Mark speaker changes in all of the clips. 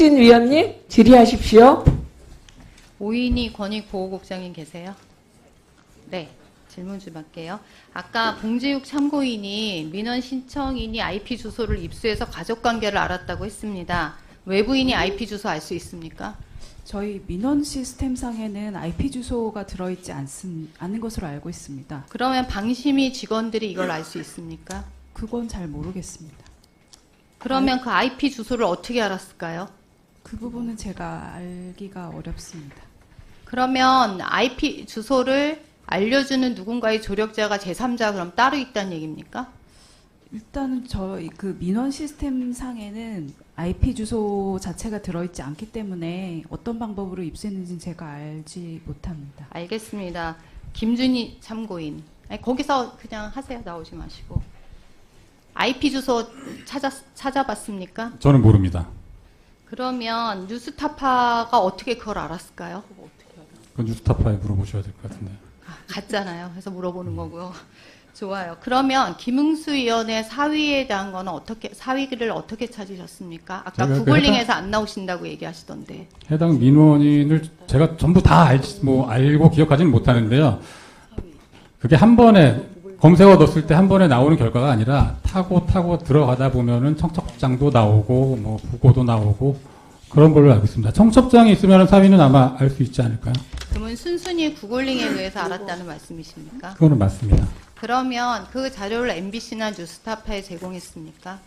Speaker 1: 김수진 위원님 질의하십시오.
Speaker 2: 오인희 권익보호국장님 계세요? 네, 질문 좀 할게요. 아까 봉지욱 참고인이 민원 신청인이 IP 주소를 입수해서 가족관계를 알았다고 했습니다. 외부인이 IP 주소 알 수 있습니까?
Speaker 3: 저희 민원 시스템상에는 IP 주소가 들어있지 않은 것으로 알고 있습니다.
Speaker 2: 그러면 방심위 직원들이 이걸 알 수 있습니까?
Speaker 3: 그건 잘 모르겠습니다.
Speaker 2: 그러면 그 IP 주소를 어떻게 알았을까요?
Speaker 3: 그 부분은 제가 알기가 어렵습니다.
Speaker 2: 그러면 IP 주소를 알려주는 누군가의 조력자가 제3자 그럼 따로 있다는 얘기입니까?
Speaker 3: 일단은 저희 그 민원 시스템 상에는 IP 주소 자체가 들어있지 않기 때문에 어떤 방법으로 입수했는지는 제가 알지 못합니다.
Speaker 2: 알겠습니다. 김준희 참고인. 아니, 거기서 그냥 하세요. 나오지 마시고. IP 주소 찾아봤습니까?
Speaker 4: 저는 모릅니다.
Speaker 2: 그러면 뉴스타파가 어떻게 그걸 알았을까요?
Speaker 4: 그건 뉴스타파에 물어보셔야 될 것 같은데.
Speaker 2: 갔잖아요. 그래서 물어보는 거고요. 좋아요. 그러면 김응수 위원의 사위에 대한 거는 사위를 어떻게 찾으셨습니까? 아까
Speaker 4: 제가
Speaker 2: 구글링에서 안 나오신다고 얘기하시던데.
Speaker 4: 해당 민원인을 제가 전부 다 알고 기억하지는 못하는데요. 그게 한 번에 검색어 넣었을 때 한 번에 나오는 결과가 아니라 타고 들어가다 보면은 청첩장도 나오고 뭐 부고도 나오고 그런 걸로 알고 있습니다. 청첩장이 있으면 사위는 아마 알 수 있지 않을까요?
Speaker 2: 그러면 순순히 구글링에 의해서 알았다는 말씀이십니까?
Speaker 4: 그거는 맞습니다.
Speaker 2: 그러면 그 자료를 MBC나 뉴스타파에 제공했습니까?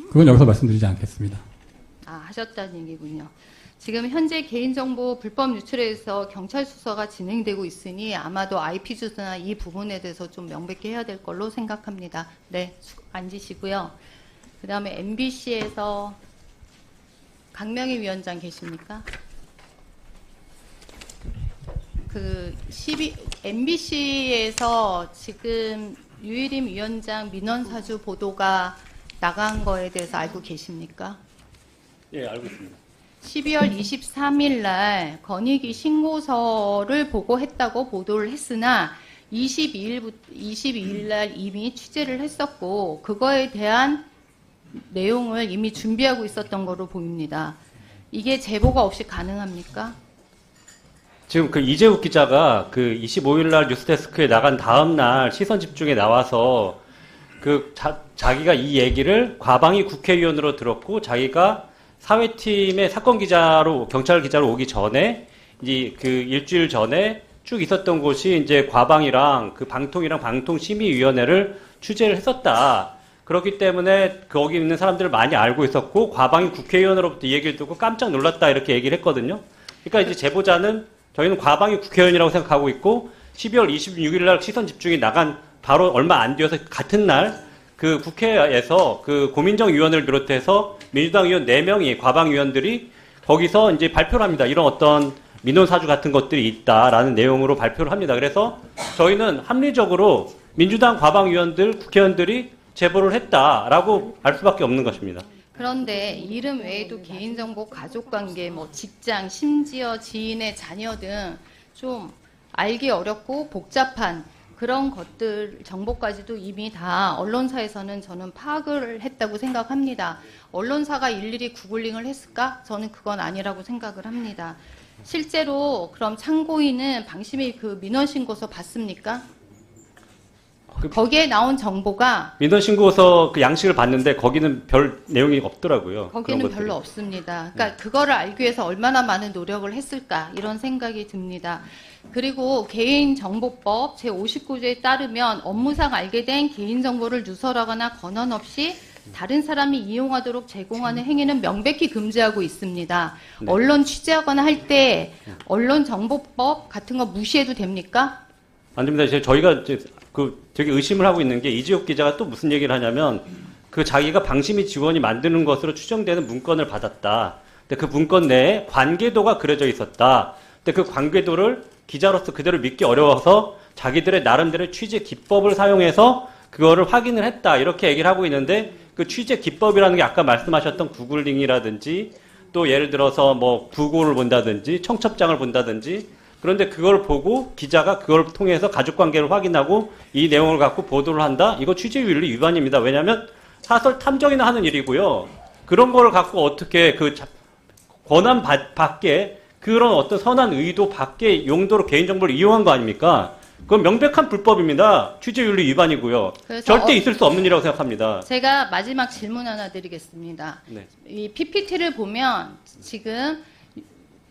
Speaker 4: 그건 여기서 말씀드리지 않겠습니다.
Speaker 2: 아, 하셨다는 얘기군요. 지금 현재 개인정보 불법 유출에 대해서 경찰 수사가 진행되고 있으니 아마도 IP 주소나 이 부분에 대해서 좀 명백히 해야 될 걸로 생각합니다. 네, 앉으시고요. 그 다음에 MBC에서 강명희 위원장 계십니까? MBC에서 지금 유일임 위원장 민원사주 보도가 나간 거에 대해서 알고 계십니까?
Speaker 5: 예, 알고 있습니다.
Speaker 2: 12월 23일 날 건의기 신고서를 보고했다고 보도를 했으나 22일 날 이미 취재를 했었고 그거에 대한 내용을 이미 준비하고 있었던 거로 보입니다. 이게 제보가 없이 가능합니까?
Speaker 5: 지금 그 이재욱 기자가 그 25일 날 뉴스데스크에 나간 다음 날 시선 집중에 나와서 그 자기가 이 얘기를 과방위 국회의원으로 들었고 자기가 사회팀의 사건 기자로 경찰 기자로 오기 전에 이제 그 일주일 전에 쭉 있었던 곳이 이제 과방이랑 그 방통이랑 방통심의위원회를 취재를 했었다. 그렇기 때문에 거기 있는 사람들을 많이 알고 있었고 과방위 국회의원으로부터 이 얘기를 듣고 깜짝 놀랐다 이렇게 얘기를 했거든요. 그러니까 이제 제보자는 저희는 과방위 국회의원이라고 생각하고 있고 12월 26일 날 시선 집중이 나간 바로 얼마 안 뒤어서 같은 날 그 국회에서 그 고민정 의원을 비롯해서 민주당 의원 4명이 과방 의원들이 거기서 이제 발표를 합니다. 이런 어떤 민원 사주 같은 것들이 있다라는 내용으로 발표를 합니다. 그래서 저희는 합리적으로 민주당 과방 의원들, 국회의원들이 제보를 했다라고 알 수밖에 없는 것입니다.
Speaker 2: 그런데 이름 외에도 개인정보, 가족관계, 뭐 직장, 심지어 지인의 자녀 등 좀 알기 어렵고 복잡한 그런 것들 정보까지도 이미 다 언론사에서는 저는 파악을 했다고 생각합니다. 언론사가 일일이 구글링을 했을까? 저는 그건 아니라고 생각을 합니다. 실제로 그럼 참고인은 방심이 그 민원 신고서 봤습니까? 거기에 나온 정보가
Speaker 5: 민원 신고서 그 양식을 봤는데 거기는 별 내용이 없더라고요.
Speaker 2: 거기는 별로 없습니다. 그러니까 그거를 알기 위해서 얼마나 많은 노력을 했을까 이런 생각이 듭니다. 그리고 개인정보법 제59조에 따르면 업무상 알게 된 개인정보를 누설하거나 권한 없이 다른 사람이 이용하도록 제공하는 행위는 명백히 금지하고 있습니다.
Speaker 5: 네.
Speaker 2: 언론 취재하거나 할 때 언론정보법 같은 거 무시해도 됩니까?
Speaker 5: 안 됩니다. 저희가 이제 되게 의심을 하고 있는 게 이재욱 기자가 또 무슨 얘기를 하냐면 그 자기가 방심위 직원이 만드는 것으로 추정되는 문건을 받았다. 근데 그 문건 내에 관계도가 그려져 있었다. 근데 그 관계도를 기자로서 그대로 믿기 어려워서 자기들의 나름대로의 취재 기법을 사용해서 그거를 확인을 했다. 이렇게 얘기를 하고 있는데 그 취재 기법이라는 게 아까 말씀하셨던 구글링이라든지 또 예를 들어서 뭐 부고를 본다든지 청첩장을 본다든지 그런데 그걸 보고 기자가 그걸 통해서 가족관계를 확인하고 이 내용을 갖고 보도를 한다? 이거 취재윤리 위반입니다. 왜냐하면 사설 탐정이나 하는 일이고요. 그런 걸 갖고 어떻게 권한 밖에 그런 어떤 선한 의도 밖에 용도로 개인정보를 이용한 거 아닙니까? 그건 명백한 불법입니다. 취재윤리 위반이고요.
Speaker 2: 그래서
Speaker 5: 절대 있을 수 없는 일이라고 생각합니다.
Speaker 2: 제가 마지막 질문 하나 드리겠습니다.
Speaker 5: 네.
Speaker 2: 이 PPT를 보면 지금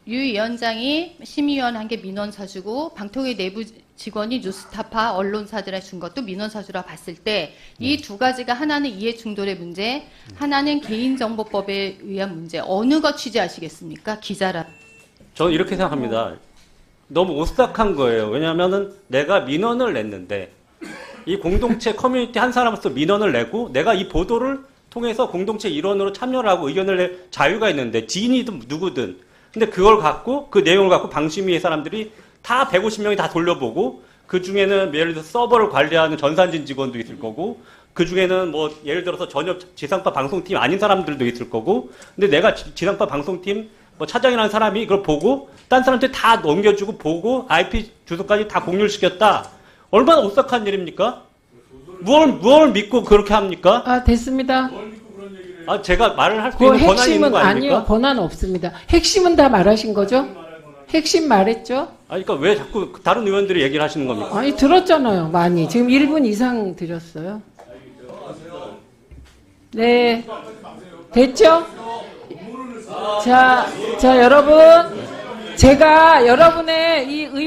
Speaker 2: 유 위원장이 심의위원 한 게 민원사주고 방통위 내부 직원이 뉴스타파 언론사들에 준 것도 민원사주라 봤을 때 이 두 가지가 하나는 이해충돌의 문제, 하나는 개인정보법에 의한 문제. 어느 거 취재하시겠습니까? 기자라.
Speaker 5: 저는 이렇게 생각합니다. 너무 오싹한 거예요. 왜냐하면은 내가 민원을 냈는데 이 공동체 커뮤니티 한 사람으로서 민원을 내고 내가 이 보도를 통해서 공동체 일원으로 참여를 하고 의견을 낼 자유가 있는데 지인이든 누구든 근데 그걸 갖고 그 내용을 갖고 방심위의 사람들이 다 150명이 다 돌려보고 그 중에는 예를 들어서 서버를 관리하는 전산진 직원도 있을 거고 그 중에는 뭐 예를 들어서 전혀 지상파 방송팀 아닌 사람들도 있을 거고 근데 내가 지상파 방송팀 뭐 차장이라는 사람이 이걸 보고 딴 사람한테 다 넘겨주고 보고 IP 주소까지 다 공유를 시켰다. 얼마나 오싹한 일입니까? 무얼 믿고 그렇게 합니까?
Speaker 1: 아, 됐습니다.
Speaker 5: 제가 말을 할 수
Speaker 1: 그
Speaker 5: 있는 권한이 있는
Speaker 1: 핵심은
Speaker 5: 거 아닙니까?
Speaker 1: 아니요. 권한 없습니다. 핵심은 다 말하신 거죠? 핵심 말했죠?
Speaker 5: 그러니까 왜 자꾸 다른 의원들이 얘기를 하시는 겁니까?
Speaker 1: 아니, 들었잖아요. 많이. 지금 1분 이상 드렸어요. 네. 됐죠? 자, 여러분. 제가 여러분의 이 의혹